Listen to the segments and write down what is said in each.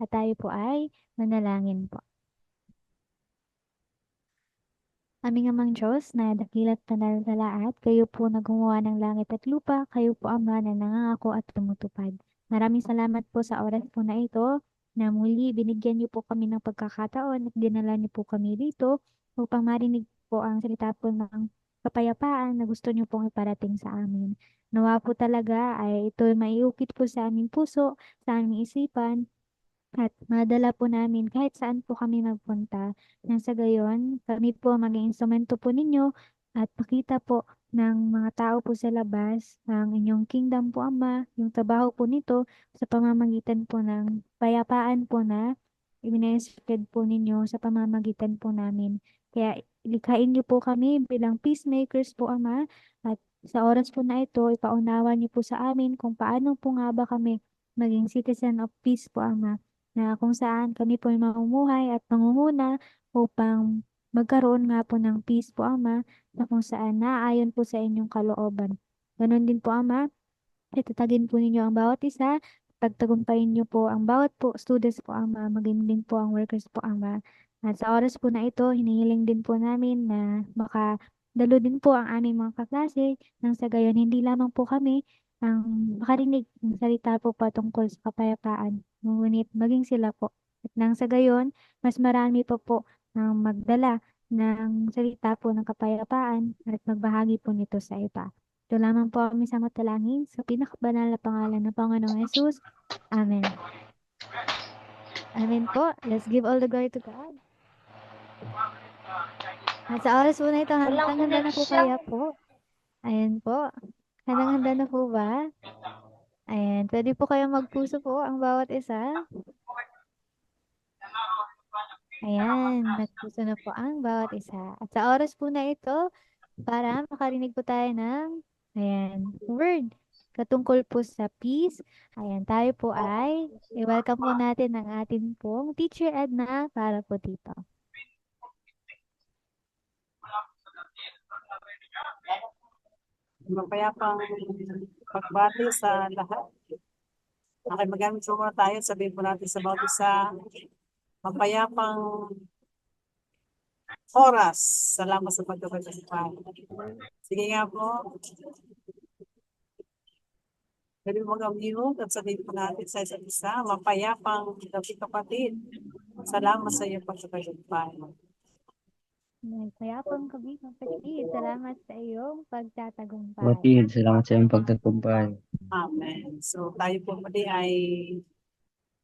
At tayo po ay manalangin po. Aming amang Diyos, na dakila't banal na lahat, kayo po na gumawa ng langit at lupa, kayo po Ama na nangangako at tumutupad. Maraming salamat po sa oras po na ito, na muli binigyan niyo po kami ng pagkakataon at dinala niyo po kami dito upang marinig po ang salita po ng kapayapaan na gusto niyo pong iparating sa amin. Nawa po talaga ay ito maiukit po sa aming puso, sa aming isipan, at madala po namin kahit saan po kami magpunta. Nang sa gayon, kami po maging instrumento po ninyo at pakita po ng mga tao po sa labas ang inyong kingdom po, Ama, yung trabaho po nito sa pamamagitan po ng payapaan po na ibinespread po ninyo sa pamamagitan po namin. Kaya likhain niyo po kami bilang peacemakers po, Ama, at sa oras po na ito, ipaunawa niyo po sa amin kung paano po nga ba kami maging citizen of peace po, Ama, na kung saan kami po ay mamumuhay at mangunguna upang magkaroon nga po ng peace po, Ama, na kung saan naaayon po sa inyong kalooban. Ganon din po, Ama, itatagin po ninyo ang bawat isa, pagtagumpayin niyo po ang bawat po students po, Ama, maging din po ang workers po, Ama. At sa oras po na ito, hinihiling din po namin na makadalo din po ang aming mga kaklase nang sa gayon hindi lamang po kami ang makarinig ng salita po patungkol sa kapayapaan, ngunit maging sila po. At nang sa gayon, mas marami pa po ang magdala ng salita po ng kapayapaan at magbahagi po nito sa iba. Ito lamang po kami sa matalangin sa pinakabanal na pangalan ng Panginoong Yesus. Amen. Amen po. Let's give all the glory to God. At sa oras po na ito, handang-handa na po kaya po. Ayan po. Handang-handa na po ba? Ayan. Pwede po kayo magpuso po ang bawat isa. Ayan. Nagpuso na po ang bawat isa. At sa oras po na ito, para makarinig po tayo ng, ayan, word katungkol po sa peace. Ayan, tayo po ay i-welcome po natin ang atin pong Teacher Edna para po dito. Mapayapang pagbati sa lahat. Okay, magamit po muna tayo. Sabihin po natin sa bawat isa, mapayapang oras. Salamat sa pagkabata sa Panginoon. Sige nga po. Pwede mo mag-amihog at sabihin po natin sa isa't isa, mapayapang gabi kapatid. Salamat sa iyong pagkabata. Nagpayapang gabi, kapatid. Salamat sa iyong pagtatagumpay. Kapatid, salamat sa iyong pagtagumpay. Amen. So tayo po muli ay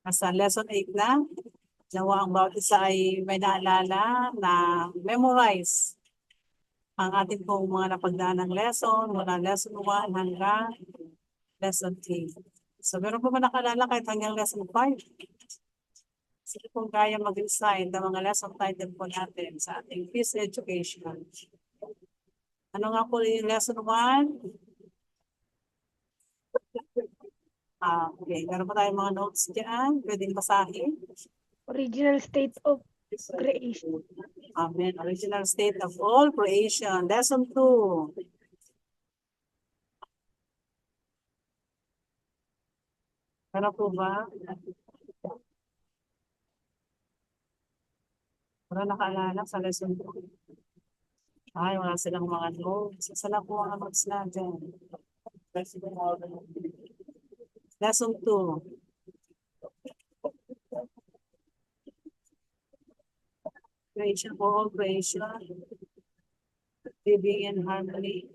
nasa lesson 8 na. Nawa ang bawat isa ay may naalala na memorize ang ating pong mga napagdaan ng lesson mula lesson 1 hanggang lesson 3. So meron po ba nakalala kahit hanggang lesson 5? Sige kung kaya mag-recite ang mga lesson title po natin sa ating peace education. Ano nga po yung lesson 1? Okay, meron pa tayong mga notes dyan. Pwedeng basahin. Original state of creation. Amen. Original state of all creation. Lesson 2. Ano po ba? Wala nakaalala sa lesson 2. Ay, wala silang mga notes. Saan po ang notes natin? Lesson 2. Creation for all creation. Living in harmony.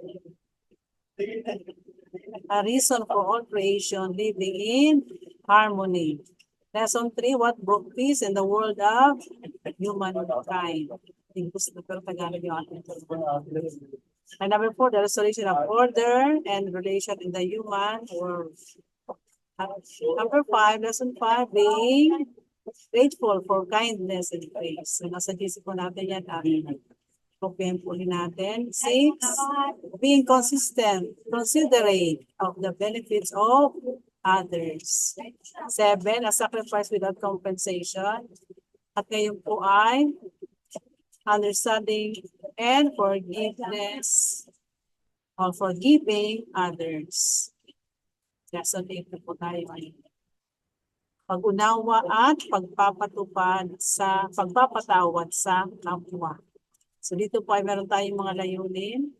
A reason for all creation living in harmony. Lesson 3, what brought peace in the world of humankind. And number 4, the restoration of order and relation in the human world. Number 5, lesson 5, being grateful for kindness and grace. So nasa GC po natin yan. Kopyahin po natin. 6, being consistent, considerate of the benefits of others. 7, a sacrifice without compensation. At ngayon po ay understanding and forgiveness or forgiving others. Lesson 8 na po tayo. pag-unawa at pagpapatupad sa pagpapatawad sa kapwa. So dito po ay meron tayong mga layunin.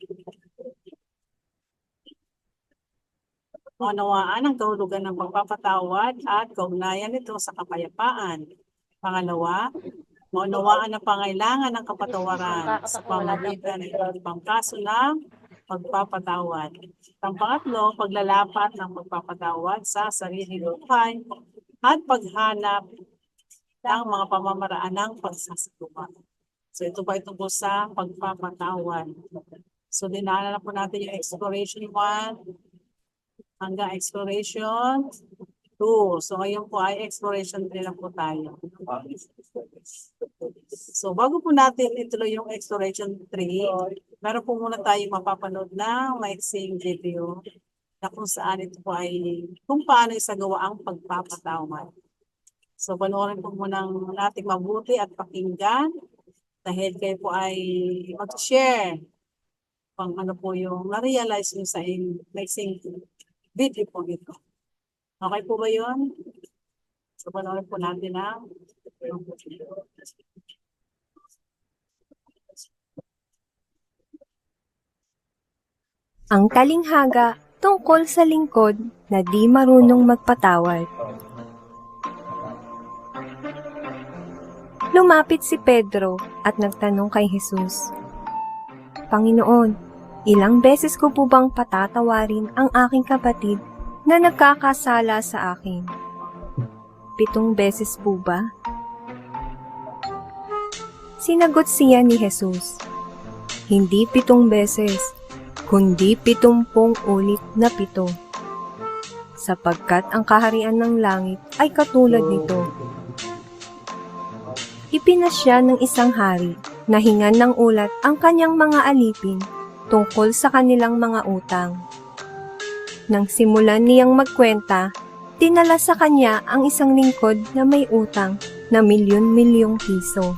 Maunawaan ang kahulugan ng pagpapatawad at kaugnayan nito sa kapayapaan. Pangalawa, maunawaan ang pangailangan ng kapatawaran sa pamamagitan ng ibang kaso ng pagpapatawad. Pangatlo, paglalapat ng pagpapatawad sa sarili buhay at paghanap ng mga pamamaraan ng pagsasatuwa. So ito pa ito po sa pagpapatawad. So dinaanan na po natin yung exploration 1 hanggang exploration 2. So ngayon po ay exploration 3 na po tayo. So bago po natin ituloy yung exploration 3, meron po muna tayong mapapanood na maiksing video na kung saan ito po ay kung paano isagawa ang pagpapatawad. So panoorin po muna natin mabuti at pakinggan dahil kayo po ay mag-share kung ano po yung na-realize nyo sa mixing video po ito. Okay po ba yun? So panoorin po natin ang Ang talinghaga tungkol sa lingkod na di marunong magpatawad. Lumapit si Pedro at nagtanong kay Jesus, Panginoon, ilang beses ko po bang patatawarin ang aking kapatid na nagkakasala sa akin? 7 beses po ba? Sinagot siya ni Jesus, hindi 7 beses, kundi 70 ulit na 7. Sapagkat ang kaharian ng langit ay katulad nito. Ipinasya ng isang hari na hingan ng ulat ang kanyang mga alipin tungkol sa kanilang mga utang. Nang simulan niyang magkwenta, dinala sa kanya ang isang lingkod na may utang na milyon-milyong piso.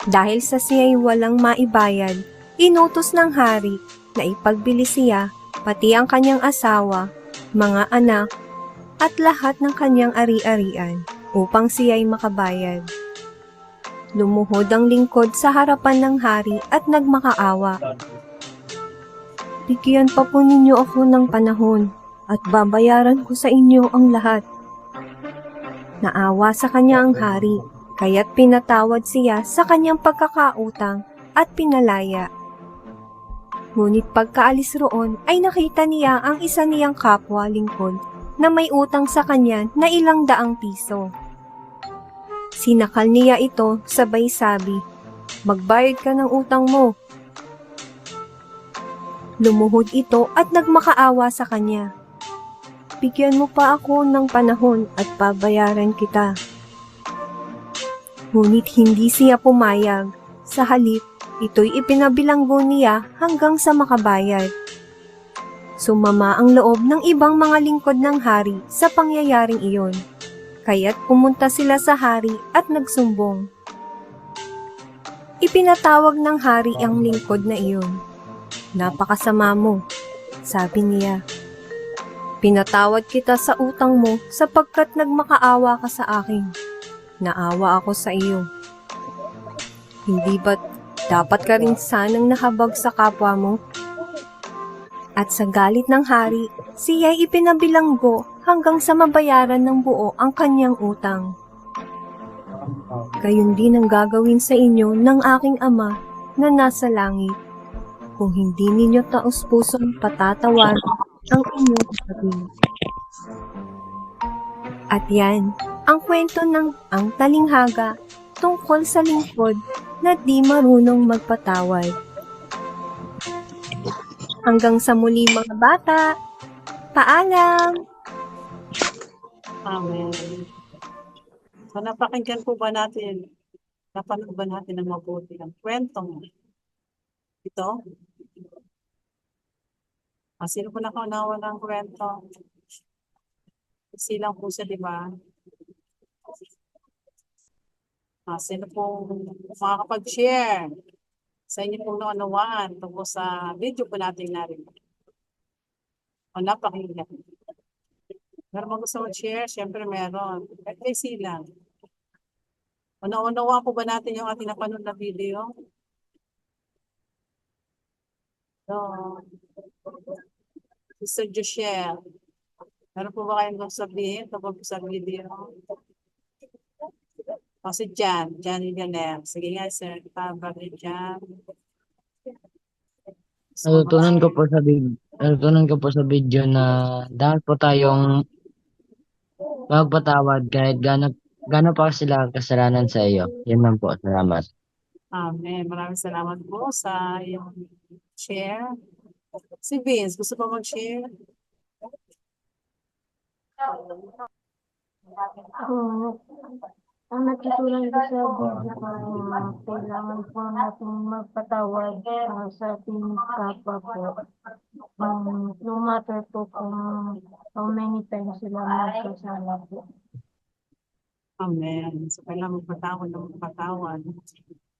Dahil sa siya'y walang maibayad, inutos ng hari na ipagbili siya, pati ang kanyang asawa, mga anak, at lahat ng kanyang ari-arian upang siya'y makabayad. Lumuhod ang lingkod sa harapan ng hari at nagmakaawa. Bigyan pa po ninyo ako ng panahon at babayaran ko sa inyo ang lahat. Naawa sa kanya ang hari, kaya't pinatawad siya sa kanyang pagkakautang at pinalaya. Ngunit pagkaalis roon ay nakita niya ang isa niyang kapwa lingkod na may utang sa kanya na ilang daang piso. Sinakal niya ito sabay sabi, magbayad ka ng utang mo. Lumuhod ito at nagmakaawa sa kanya. Bigyan mo pa ako ng panahon at babayaran kita. Ngunit hindi siya pumayag. Sa halip, ito'y ipinabilanggo niya hanggang sa makabayad. Sumama ang loob ng ibang mga lingkod ng hari sa pangyayaring iyon. Kaya't pumunta sila sa hari at nagsumbong. Ipinatawag ng hari ang lingkod na iyon. Napakasama mo, sabi niya. Pinatawad kita sa utang mo sapagkat nagmakaawa ka sa akin. Naawa ako sa iyo. Hindi ba't dapat ka rin sanang nahabag sa kapwa mo? At sa galit ng hari, siya'y ipinabilanggo hanggang sa mabayaran ng buo ang kanyang utang. Gayon din ang gagawin sa inyo ng aking Ama na nasa langit, kung hindi ninyo taos-pusong patatawaran ang inyong kapatid. At yan, ang kwento ng ang talinghaga tungkol sa lingkod na di marunong magpatawad. Hanggang sa muli mga bata, paalam! Amen. So napakinggan po ba natin, napanood ba natin ng mabuti ang kwentong ito? Sino po nakaunawa ng kwento? Silang po siya, di ba? Sino po makakapag-share sa inyo pong naunawaan tungkol sa video po natin narin? O napakinggan. Meron bang gusto mag-share? Siyempre meron. Kahit may silang. Una-unawa po ba natin yung ating napanood na video? So, Sister Joshelle, meron po ba kayong gusto sabihin tungkol po sa video? O si Jan Millionaire. Sige nga, sir. Brother Jan. Natutunan ko po sa video na dapat po tayong magpatawad kahit gaano pa sila kasalanan sa iyo. Yan lang po. Salamat. Amen. Maraming salamat po sa iyong share. Si Vince, gusto pa mag-share? Ang natutunan ko sa video ko na kailangan po natin magpatawad sa ating kapwa po. No matter po kung how many times sila magkasala po. Amen. So, kailangan magpatawad ng magpatawad.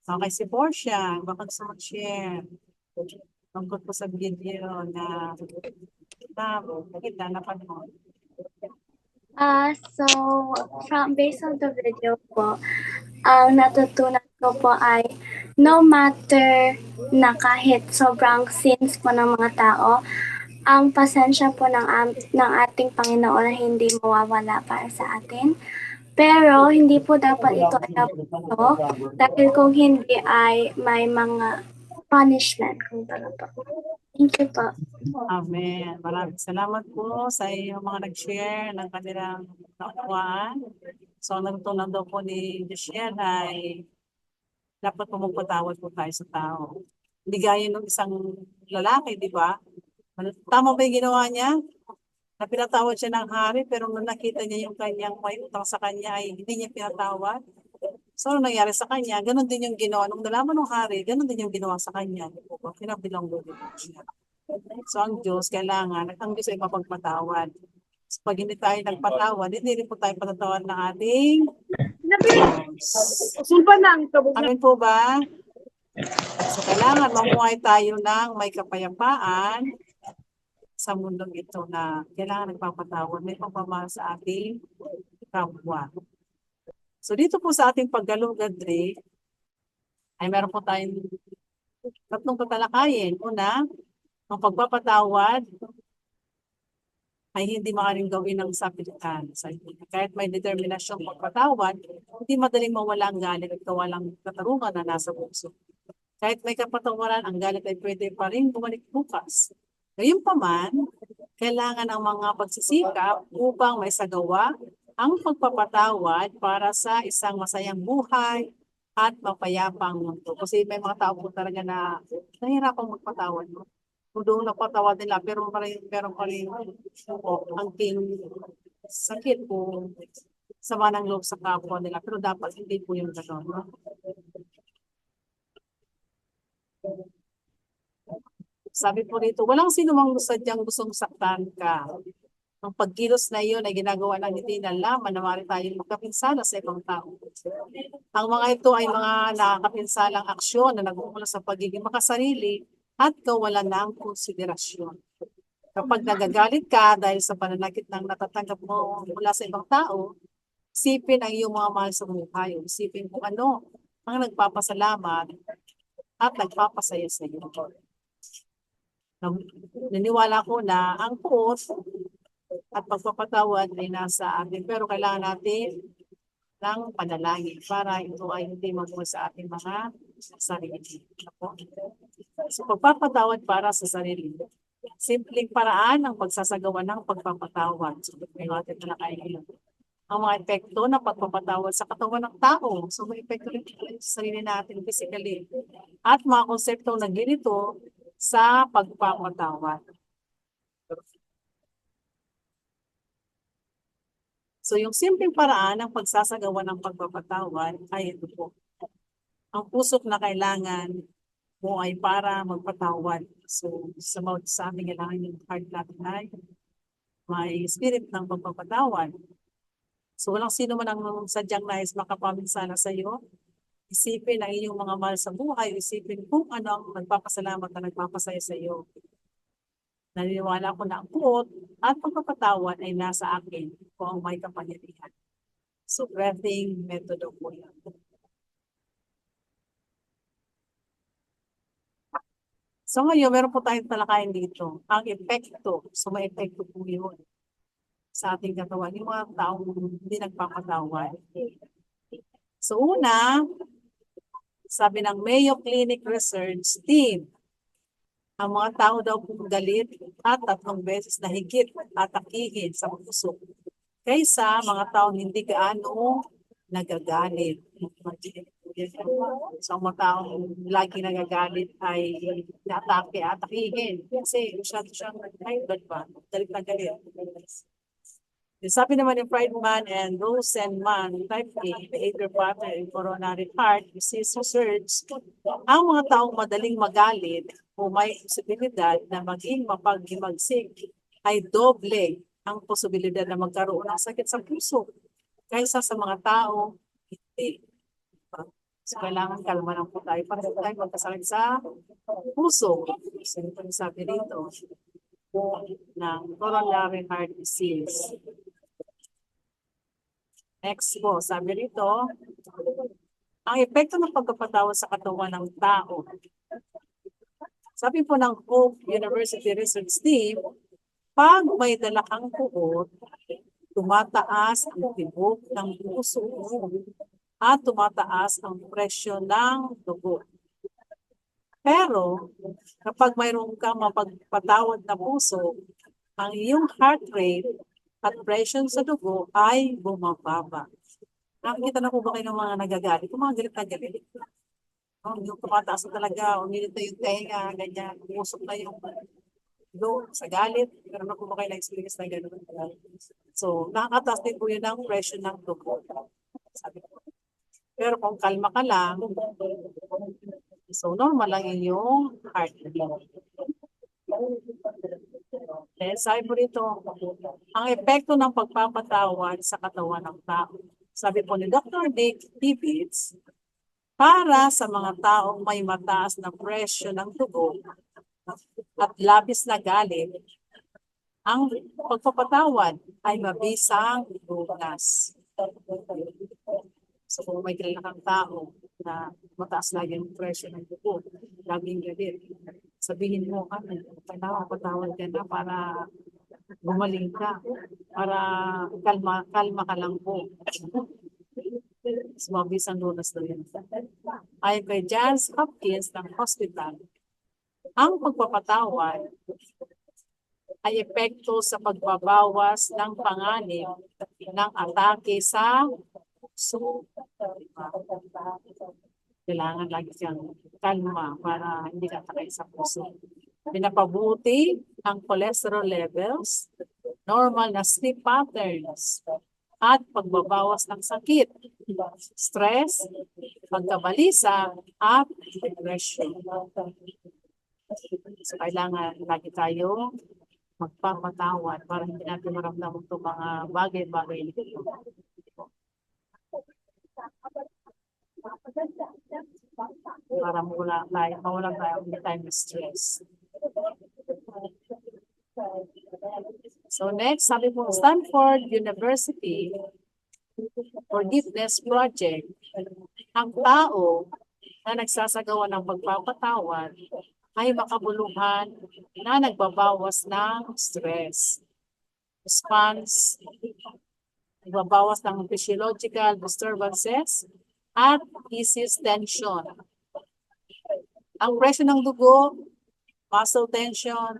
Okay, si Portia, baka gusto mag-share. Tungkol po sa video na kita napanood. So based on the video po, ang natutunan ko po ay no matter na kahit sobrang sins po ng mga tao, ang pasensya po ng ating Panginoon ay hindi mawawala para sa atin. Pero hindi po dapat ito ito dahil kung hindi ay may mga punishment kung talaga po. Thank you po. Amen. Maraming salamat po sa iyong mga nag-share ng kanilang naunawaan. So, ang natutunan daw po ni Joshelle ay dapat po magpatawad po tayo sa tao. Hindi gaya ng isang lalaki, di ba? Tama ba yung ginawa niya? Na pinatawad siya ng hari, pero nung nakita niya yung kanyang may utang sa kanya ay hindi niya pinatawad. So, ano nangyari sa kanya? Ganon din yung ginawa. Nung nalaman ng hari, ganon din yung ginawa sa kanya. Pinabilanggo din siya. So, ang Diyos, kailangan, ang Diyos ay mapagpatawad. So, pag hindi tayo nagpatawad, hindi rin po tayo patatawad ng ating Diyos. Sumpa na ang tabog na. Amin po ba? So, kailangan mamuhay tayo ng may kapayapaan sa mundong ito na kailangan nagpapatawad. May pagmamahal sa ating kapwa. So, dito po sa ating paggalugad-re, ay meron po tayong tatlong tatalakayin. Una, ang pagpapatawad ay hindi maaaring gawin ng sapilitan. Kahit may determinasyong pagpatawad, hindi madaling mawala ang galit at kawalang katarungan na nasa puso. Kahit may kapatawaran, ang galit ay pwede pa rin bumalik bukas. Gayunpaman, kailangan ang mga pagsisikap upang may sagawa ang pagpapatawad para sa isang masayang buhay at mapayapang mundo. Kasi may mga tao po talaga na nahihirapang magpatawad. Kung doon napatawad nila, pero meron pa rin angking sakit po sama ng loob sa kapwa nila. Pero dapat hindi po yung gano'n. No? Sabi po rito, walang sino mang sadyang gustong saktan ka. Ang pagkilos na iyon ay ginagawa ng hindi nalaman na maaari tayong magkapinsala sa ibang tao. Ang mga ito ay mga nakakapinsalang aksyon na nagmumula sa pagiging makasarili at kawalan ng konsiderasyon. Kapag nagagalit ka dahil sa pananakit ng natatanggap mo mula sa ibang tao, isipin ang iyong mga mahal sa buhay. Isipin kung ano ang nagpapasalamat at nagpapasaya sa iyo. Naniwala ko na ang puot at pagpapatawad ay nasa atin, pero kailangan natin ng panalangin para ito ay hindi magmula sa ating mga sarili. So, pagpapatawad para sa sarili. Simpleng paraan ng pagsasagawa ng pagpapatawad. So, may natin na kainin. Ang mga epekto ng pagpapatawad sa katawan ng tao. So, may epekto rin sa sarili natin physically. At mga konseptong naglilito sa pagpapatawad. So, yung simpleng paraan ng pagsasagawa ng pagpapatawad ay ito po. Ang pusok na kailangan mo ay para magpatawad. So, sa aming kailangan yung heart natin ay may spirit ng pagpapatawad. So, walang sino man ang sadyang nais makapaminsala sa iyo. Isipin ang iyong mga mahal sa buhay. Isipin kung ano ang nagpapasalamat na nagpapasaya sa iyo. Naniniwala ako na ang puot at pagpapatawad ay nasa akin kung ang may kapangyarihan. So, breathing method po yan. So ngayon, meron po tayong talakayan dito. Ang epekto. So may epekto po yun sa ating katawan. Yung mga taong hindi nagpapatawad. So una, sabi ng Mayo Clinic Research Team, ang mga tao daw po galit at 3 beses na higit atakihin sa puso kaysa mga taong hindi gaano nagagalit. So, ang mga taong lagi nagagalit ay atakihin. Kasi masyado siyang high blood ba? Galit na galit. Sabi naman ni Friedman and Rosenman, type A, behavior pattern in coronary heart disease research, ang mga taong madaling magalit o may posibilidad na maging mapaghimagsik ay doble ang posibilidad na magkaroon ng sakit sa puso kaysa sa mga tao hindi. So, kailangan kalma lang po tayo para tayo magkasakit sa puso. So, ito yung sabi dito ng coronary heart disease. Next po, sabi rito, ang epekto ng pagkapatawa sa katawan ng tao. Sabi po ng Hope University Research Team, pag may dala kang puot, tumataas ang tibok ng puso mo at tumataas ang presyo ng dugo. Pero, kapag mayroon kang mapagpatawad na puso, ang iyong heart rate at presyo sa dugo ay bumababa. Nakikita na po ba kayo ng mga nagagalit? Yung mga galit na galit. Yung tumataas na talaga, umilit na yung tenga, ganyan, umusok na yung dugo sa galit. Pero na po ba kayo na-experience na gano'n? So, nakakataas din po yun ang presyo ng dugo. Sabi ko. Pero kung kalma ka lang, so normal lang yung heart rate. Then, sabi po rito, ang epekto ng pagpapatawad sa katawan ng tao. Sabi po ni Dr. Dick Tibbets, para sa mga taong may mataas na presyo ng dugo at labis na galit, ang pagpapatawad ay mabisang lunas. So kung may kilala kang tao na mataas lagi ang presyo ng dugo, laging galit, sabihin mo, kailangan patawad ka na para gumaling ka, para kalma ka lang po. So mabisang lunas na yun. Ayon kay Johns Hopkins ng hospital, ang pagpapatawad ay epekto sa pagbabawas ng panganib ng atake sa puso. Kailangan lagi siyang kalma para hindi ka atake sa puso. Pinapabuti ang cholesterol levels, normal na sleep patterns, at pagbabawas ng sakit, stress, pagkabalisa, at depression. So, kailangan lagi tayo magpapatawad para hindi natin maramdaman itong mga bagay-bagay nito. Para mawala tayo, hindi tayo stress. So next, sabi po, Stanford University Forgiveness Project, ang tao na nagsasagawa ng pagpapatawad ay makabuluhan na nagbabawas ng stress, response, nagbabawas ng physiological disturbances, at eases tension. Ang presyo ng dugo, muscle tension,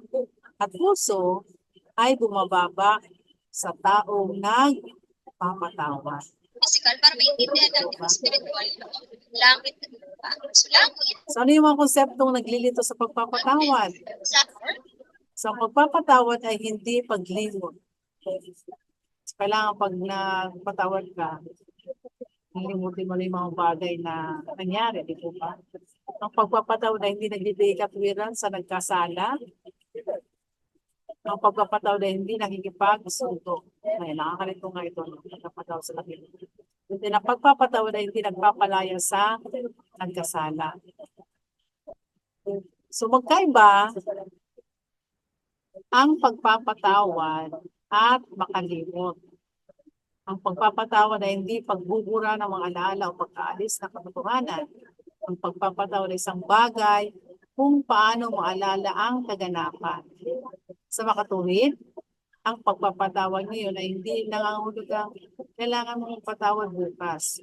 at puso ay bumababa sa taong nagpapatawad. Physical para maintindihan natin ang spiritual, langit at lupa. So langit, So ano yung mga konseptong naglilito sa pagpapatawad? sa So ang pagpapatawad ay hindi paglimot. So, kailangan pag nagpatawad ka, nilimutin mo na yung mga bagay na nangyari, di po ba? Ang pagpapatawad ay hindi nagbibigay katwiran sa nagkasala. Ang pagpapatawad ay hindi nakikipagsundo. Ay, nakakalito nga ito, pagpapatawad sa lahat. Hindi na pagpapatawad ay hindi nagpapalaya sa nagkasala. So magkaiba ang pagpapatawad at makalimot. Ang pagpapatawad ay hindi pagbubura ng mga alaala o pagkaalis ng katotohanan. Ang pagpapatawad ay isang bagay kung paano maalala ang kaganapan. Sa makatuwid, ang pagpapatawad ngayon ay hindi nangangahulugang kailangan mong patawad bukas.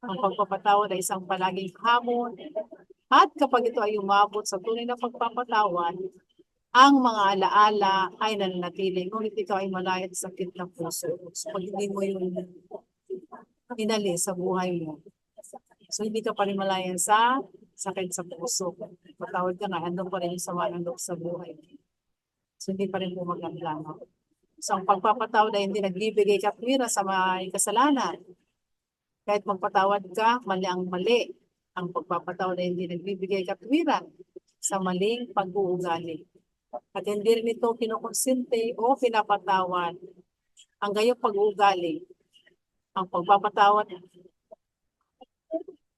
Ang pagpapatawad ay isang palaging hamon at kapag ito ay umabot sa tunay na pagpapatawad, ang mga alaala ay nananatili. Ngunit ikaw ay malaya sa sakit ng puso. So, pag hindi mo yung inalis sa buhay mo, so hindi ka pa rin malaya sa sakit sa puso. Patawad ka nga, andun pa rin yung sama ng loob sa buhay. So hindi pa rin bumaganda. So ang pagpapatawad ay hindi nagbibigay katwiran sa may kasalanan. Kahit magpatawad ka, mali ang mali. Ang pagpapatawad ay hindi nagbibigay katwiran sa maling pag-uugali. At hindi rin ito kinukonsente o pinapatawad ang gayong pag-uugali. Ang pagpapatawad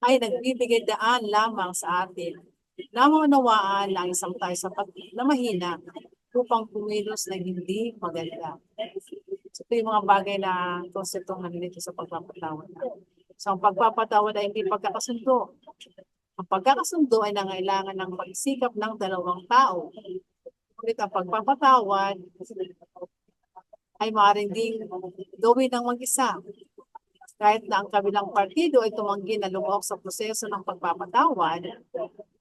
ay nagbibigay daan lamang sa atin na maunawaan na ang isang tayo sapat na mahina upang kumilos na hindi maganda. So, ito yung mga bagay na konseptong nandito sa pagpapatawad. So ang pagpapatawad ay hindi pagkakasundo. Ang pagkakasundo ay nangailangan ng pagsikap ng dalawang tao. Ngunit ang pagpapatawad ay maaaring ding gawin ng mag-isa. Kahit na ang kabilang partido ay tumanggi na lumuhok sa proseso ng pagpapatawad,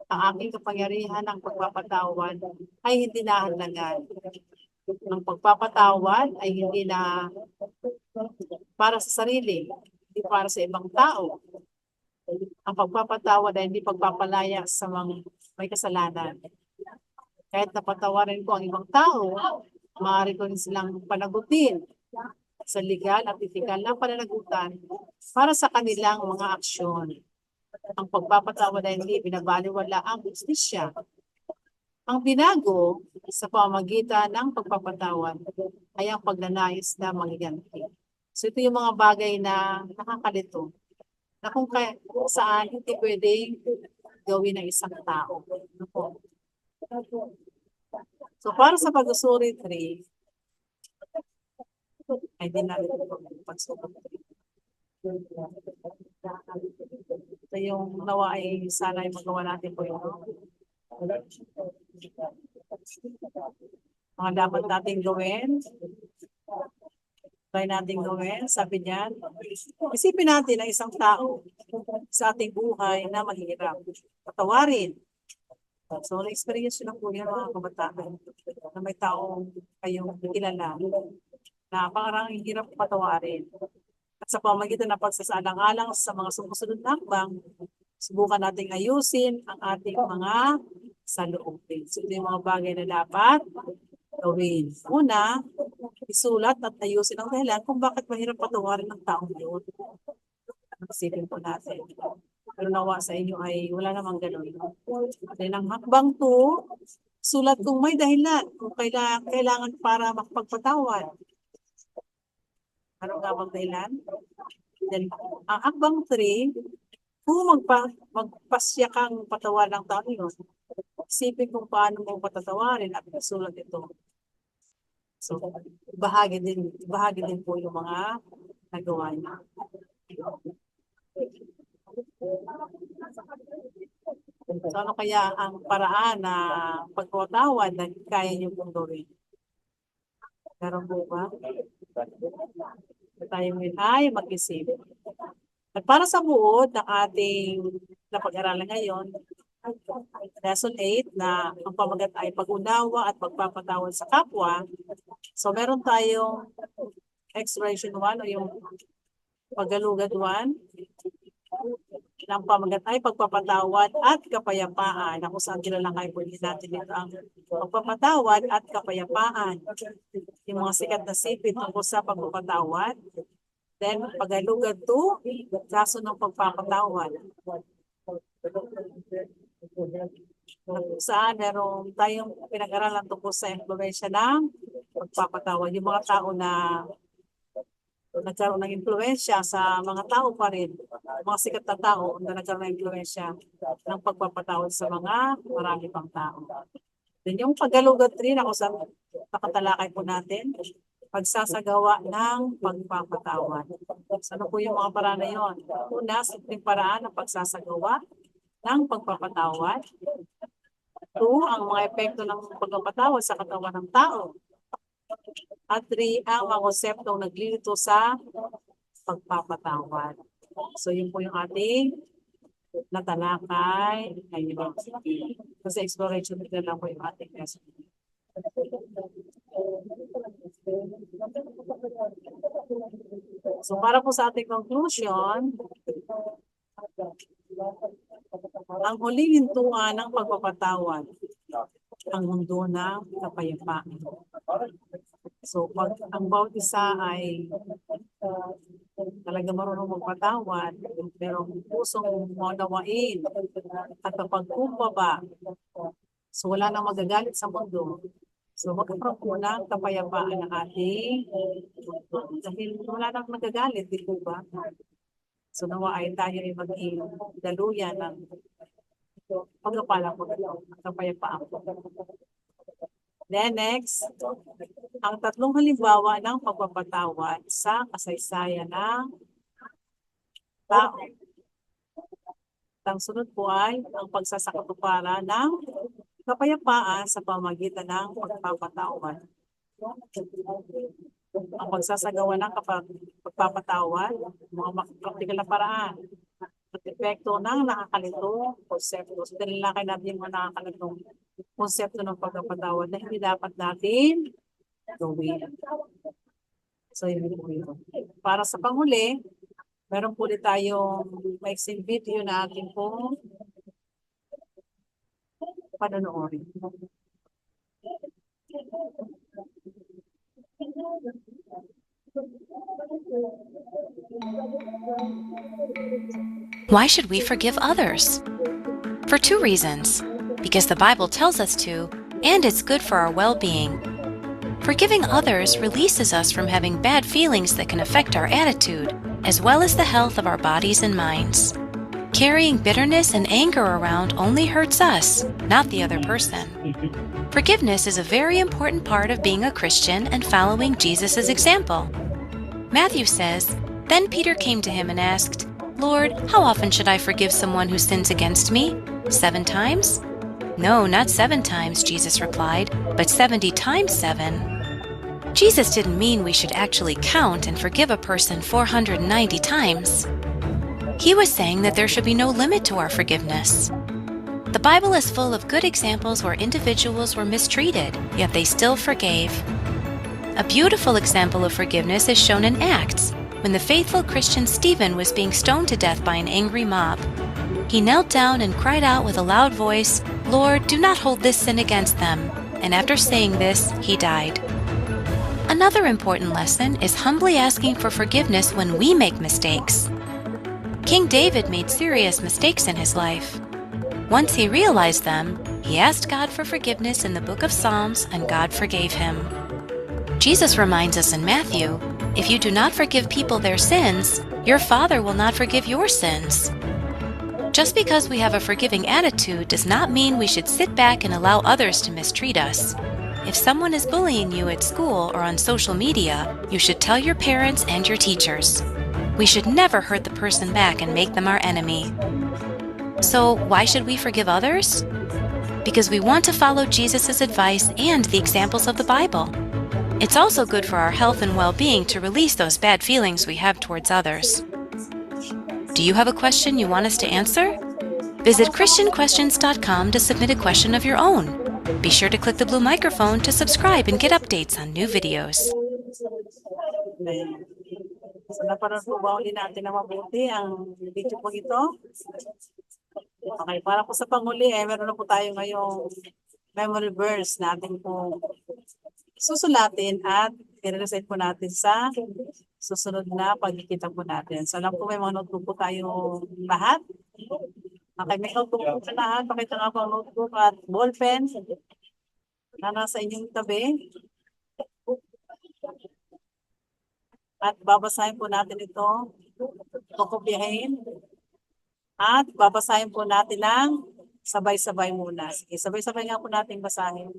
ang aking kapangyarihan ng pagpapatawad ay hindi nahalagan. Ang pagpapatawad ay hindi na para sa sarili, hindi para sa ibang tao. Ang pagpapatawad ay hindi pagpapalaya sa mga may kasalanan. Kahit napatawarin ko ang ibang tao, maaari ko rin silang panagutin sa legal at etikal na pananagutan para sa kanilang mga aksyon. Ang pagpapatawad ay hindi binabaliwala ang justisya. Ang binago sa pamamagitan ng pagpapatawad ay ang pagnanais na manghiganti. So ito yung mga bagay na nakakalito na kung saan hindi pwedeng gawin ng isang tao. So para sa pag-usuri 3, ay di natin ito pagsubok. Ito yung nawa ay sana ay magawa natin po yun. Mga dapat natin gawin. Try natin gawin. Sabi niyan, isipin natin ang isang tao sa ating buhay na mahirap. Patawarin. So, na-experience yun po yan mga kabataan na may taong kayong kilala na parang hirap patawarin. At sa pamagitan ng pagsasaalang-alang sa mga sumusunod na hakbang, subukan nating ayusin ang ating mga saloobin. So, ito yung mga bagay na dapat gawin. Una, isulat at ayusin ang dahilan kung bakit mahirap patawarin ng taong yun. Isipin po natin. Pero nawa sa inyo ay wala namang ganun. Then ang hakbang 2, sulat kung may dahilan, kung kailangan para makapagpatawad. Ano nga bang dahilan? Then ang hakbang 3, kung magpasya kang patawarin ng tao yun, isipin kung paano mo patatawarin at isulat ito. So, bahagi din po yung mga nagawa niya. So, ano kaya ang paraan na pagpatawad na kaya niyo pong gawin? Meron po ba? Tayo ay mag-isip. At para sa buod ng ating napag-aralan ngayon, Lesson 8 na ang pamagat ay pag-unawa at pagpapatawad sa kapwa. So meron tayong exploration 1 o yung paggalugad 1. Ang pamagat ay pagpapatawad at kapayapaan. Kung saan kilalang po din natin dito ang pagpapatawad at kapayapaan. Yung mga sikat na sipit tungkol sa pagpapatawad. Then paggalugad 2, kaso ng pagpapatawad. Saan meron tayong pinag-aralan tungkol sa impluwensya ng pagpapatawad. Yung mga tao na nagkaroon ng impluwensya sa mga tao pa rin, mga sikat na tao na nagkaroon ng impluwensya ng pagpapatawad sa mga marami pang tao. Then yung paggalugad 3 na kung saan nakatalakay po natin, pagsasagawa ng pagpapatawad. So, ano po yung mga paraan na yun? Una, simpleng paraan ng pagsasagawa ng pagpapatawad. 2, ang mga epekto ng pagpapatawad sa katawan ng tao. At 3, ang mga konseptong naglilito sa pagpapatawad. So, yun po yung ating natalakay ngayon. Kasi exploration na lang po yung ating lesson. So, para po sa ating conclusion, ang huling hintuan ng pagpapatawad, ang mundo ng kapayapaan. So, pag ang bawat isa ay talaga marunong magpatawad, pero pusong maunawain at kapagkumbaba, so wala nang magagalit sa mundo. So, magkaroon po ng kapayapaan ng ating mundo. Dahil wala nang magagalit, di po ba? So, nawa ay tayo ay maging daluyan ng pagkapala po ng kapayapaan po. Then next, ang 3 halimbawa ng pagpapatawad sa kasaysayan ng tao. Ang sunod po ay ang pagsasakatuparan ng kapayapaan sa pamamagitan ng pagpapatawad. Ang pagsasagawa ng pagpapatawad, mga praktikal na paraan, at epekto ng nakakalitong konsepto. So, dalilakay natin yung mga nakakalitong konsepto ng pagpapatawad na hindi dapat natin gawin. So, yun po yun. Para sa panghuli, meron po ulit tayong maiksing video na ating pong panonoodin. Why should we forgive others? For 2 reasons. Because the Bible tells us to, and it's good for our well-being. Forgiving others releases us from having bad feelings that can affect our attitude, as well as the health of our bodies and minds. Carrying bitterness and anger around only hurts us, not the other person. Forgiveness is a very important part of being a Christian and following Jesus' example. Matthew says, "Then Peter came to him and asked, 'Lord, how often should I forgive someone who sins against me? 7 times?' 'No, not 7 times,' Jesus replied, 'but 70 times 7. Jesus didn't mean we should actually count and forgive a person 490 times. He was saying that there should be no limit to our forgiveness. The Bible is full of good examples where individuals were mistreated, yet they still forgave. A beautiful example of forgiveness is shown in Acts, when the faithful Christian Stephen was being stoned to death by an angry mob. He knelt down and cried out with a loud voice, 'Lord, do not hold this sin against them.' And after saying this, he died." Another important lesson is humbly asking for forgiveness when we make mistakes. King David made serious mistakes in his life. Once he realized them, he asked God for forgiveness in the book of Psalms, and God forgave him. Jesus reminds us in Matthew, "If you do not forgive people their sins, your Father will not forgive your sins." Just because we have a forgiving attitude does not mean we should sit back and allow others to mistreat us. If someone is bullying you at school or on social media, you should tell your parents and your teachers. We should never hurt the person back and make them our enemy. So, why should we forgive others? Because we want to follow Jesus' advice and the examples of the Bible. It's also good for our health and well-being to release those bad feelings we have towards others. Do you have a question you want us to answer? Visit ChristianQuestions.com to submit a question of your own. Be sure to click the blue microphone to subscribe and get updates on new videos. So, napanood po ba ulit natin na mabuti ang video po ito? Okay, para po sa panghuli, meron na po tayo ngayong memory verse natin po susulatin at i-recite po natin sa susunod na pagkikita po natin. So, alam po may mga notebook po tayo lahat. Okay, may notebook po sa lahat. Pakita nga po ang notebook at ballpen na nasa inyong tabi. At babasahin po natin ito, kukopyahin, at babasahin po natin ang sabay-sabay muna. Sige, sabay-sabay nga po natin basahin.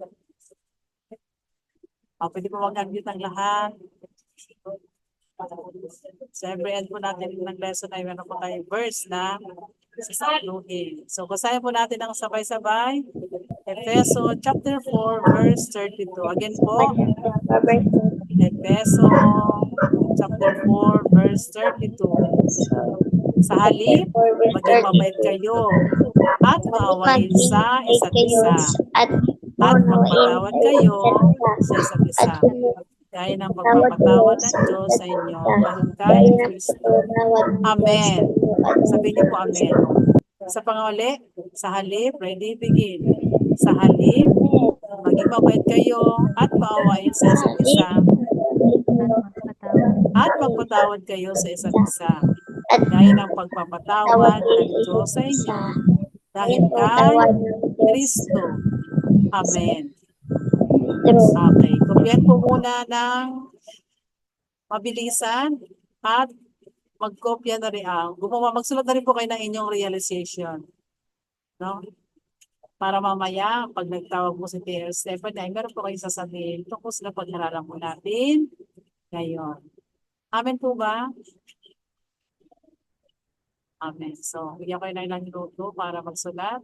Pwede po mag-unmute ang lahat. Sa every end po natin ng lesson ay meron po tayong verse na sasaluhin. So, basahin po natin ang sabay-sabay. Efeso chapter 4 verse 32. Again po, Efeso chapter 4 verse 32. Sa halip, maging mabait kayo at maawain sa isa't isa at at magpatawad kayo sa isa't isa. Gaya ng pagpapatawad ng Diyos sa inyo dahil kay Kristo. Amen. Sabihin niyo po amen. Sa panguli, sa halip, ready, begin. Sa halip, maging mabait kayo at maawain sa isa't isa at magpatawad kayo sa isa't isa. Gaya ng pagpapatawad ng Diyos sa inyo dahil kay Kristo. Amen. Okay. Kumpiyan po muna ng mabilisan at magkopya na rin magsulat na rin po kayo ng inyong realization. No? Para mamaya, pag nagtawag mo si Tia Stephanie, ay meron po kayong sasabihin tungkol sa pag-aralan po natin ngayon. Amen po ba? Amen. So, bigyan kayo ng ilang minuto para magsulat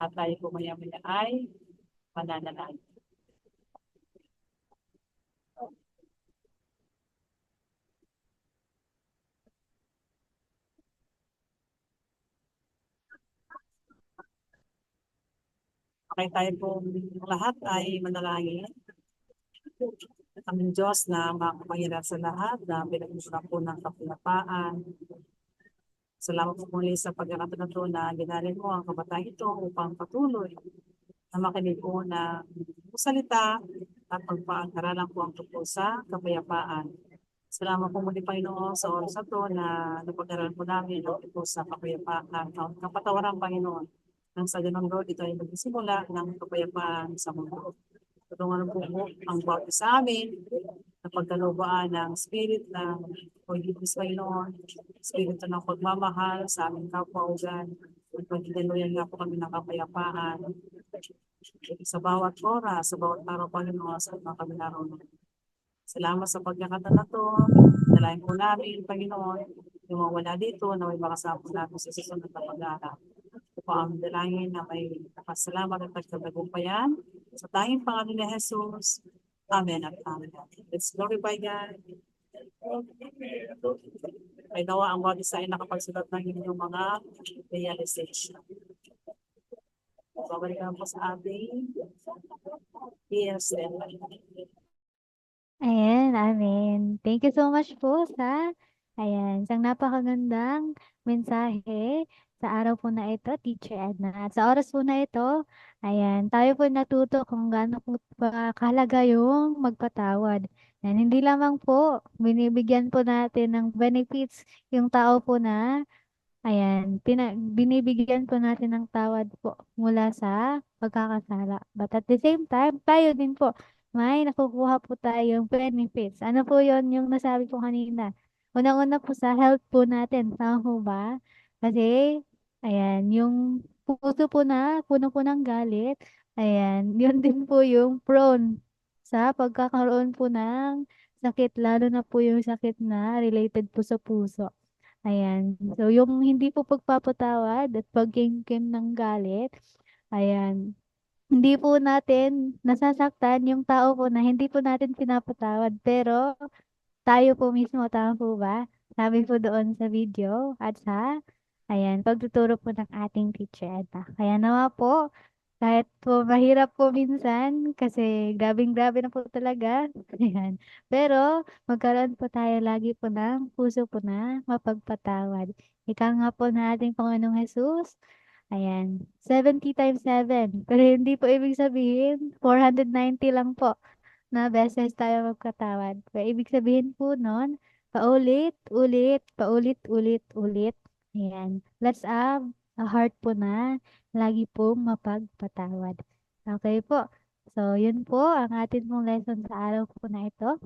at tayo po maya-maya ay mananalangin. Okay, tayo po lahat ay manalangin. Aming Diyos na makapangyarihan sa lahat, na pinag-usap po ng kapayapaan. Salamat po muli sa pagkakataon na ito na ginalin mo ang kabataan ito upang patuloy na makinig po na salita at pagpaangaralan po ang tungkol sa kapayapaan. Salamat po muli Panginoon sa oras na ito na napag-aralan po namin ang tungkol sa kapayapaan, kapatawaran Panginoon. Nang sa ganang Lord, ito ay magsimula ng kapayapaan sa mundo. Tulungan po ang bawat sa amin na pagkalubaan ng spirit ng pag-ibig sa Panginoon, spirito ng pagmamahal sa aming kapwa-ugan, at pagkidaluyan nga po kami ng kapayapaan sa bawat oras, sa bawat araw Panginoon, sa mga kami naroon. Salamat sa pagkakataon na ito. Dalayan po namin, Panginoon, yung mga wala dito na may makasama natin sa susunod na pag-aaral. Ito po ang dalangin na may nakasalamat at pagkatagumpayan. Sa tanging pangalan ni Jesus. Amen at amen. Let's glorify God. Ay nawa ang bawat isa ay nakapagsulat ng inyong mga realization. Babalikan po sa ating PSL. Ayan, amen. Thank you so much po sa, isang napakagandang mensahe sa araw po na ito, Teacher Edna. At sa oras po na ito, tayo po natuto kung gaano po kahalaga yung magpatawad. Yan, hindi lamang po, binibigyan po natin ng benefits yung tao po na, binibigyan po natin ng tawad po mula sa pagkakasala. But at the same time, tayo din po may nakukuha po tayong benefits. Ano po yon yung nasabi ko kanina? Unang-una po sa health po natin. Tama po ba? Kasi, yung puso po na, puno po ng galit, yun din po yung prone sa pagkakaroon po ng sakit, lalo na po yung sakit na related po sa puso. So yung hindi po pagpapatawad at pagkimkim ng galit, hindi po natin nasasaktan yung tao po na hindi po natin pinapatawad. Pero tayo po mismo, tama po ba? Sabi po doon sa video at sa, pagtuturo po ng ating teacher. Kaya nawa po, kahit po mahirap po minsan, kasi grabing-grabe na po talaga. Ayan. Pero magkaroon po tayo lagi po ng puso po na mapagpatawad. Ika nga po na ating Panginoong Jesus, 70 times 7. Pero hindi po ibig sabihin, 490 lang po na beses tayo magkatawad. Pero ibig sabihin po nun, paulit, ulit, paulit, ulit, ulit. Ayan. Let's have a heart po na lagi po mapagpatawad. Okay po. So, yun po ang atin pong lesson sa araw po na ito.